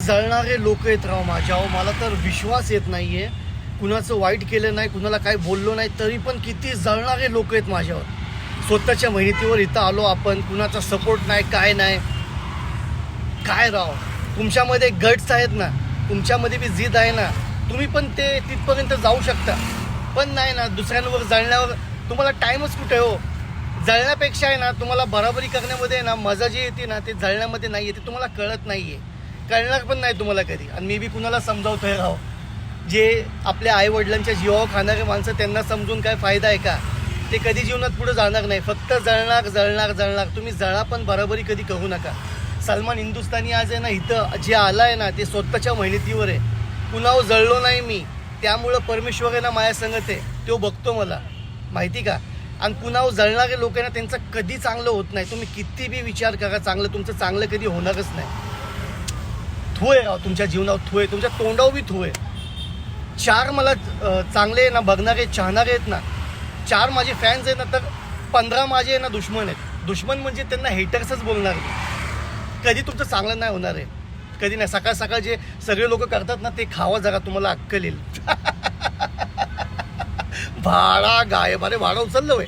जळणारे लोक आहेत राव माझ्यावर. मला तर विश्वास येत नाही आहे. कुणाचं वाईट केलं नाही, कुणाला काय बोललो नाही, तरी पण किती जळणारे लोक आहेत माझ्यावर. स्वतःच्या मेहनतीवर इथं आलो आपण, कुणाचा सपोर्ट नाही, काय नाही. काय राव, तुमच्यामध्ये गट्स आहेत ना, तुमच्यामध्ये बी जिद आहे ना, तुम्ही पण ते तिथपर्यंत जाऊ शकता. पण नाही ना, दुसऱ्यांवर जळण्यावर तुम्हाला टाईमच कुठे हो. जळण्यापेक्षा आहे ना, तुम्हाला बराबरी करण्यामध्ये ना मजा जी येते ना, ते जळण्यामध्ये नाही येते. तुम्हाला कळत नाही आहे, कळणार पण नाही तुम्हाला कधी. आणि मी बी कुणाला समजावतोय राव, जे आपल्या आईवडिलांच्या जीवावर खाणारे माणसं, त्यांना समजून काय फायदा आहे का? ते कधी जीवनात पुढे जाणार नाही. फक्त जळणार जळणार जळणार. तुम्ही जळा, पण बराबरी कधी करू नका. सलमान हिंदुस्थानी आज आहे ना, इथं जे आला आहे ना, ते स्वतःच्या मेहनतीवर आहे. कुणावर जळलो नाही मी, त्यामुळं परमेश्वर आहे ना माझ्या संगत आहे. तो बघतो मला, माहिती का? आणि कुणावर जळणारे लोक आहे ना, त्यांचं कधी चांगलं होत नाही. तुम्ही किती बी विचार करा, चांगलं तुमचं चांगलं कधी होणारच नाही. थू आहे राव तुमच्या जीवनावर, थू आहे तुमच्या तोंडावर बी थू आहे. 4 मला चांगले ना बघणारे चाहणारे आहेत ना, 4 माझे फॅन्स आहेत ना, तर 15 माझे आहे ना दुश्मन आहेत. दुश्मन म्हणजे त्यांना हेटर्सच बोलणार मी. कधी तुमचं चांगलं नाही होणार आहे, कधी नाही. सकाळ सकाळ जे सगळे लोक करतात ना, ते खावा जरा, तुम्हाला अक्कल येईल. भाडा गायब. अरे भाडा उचललं होय.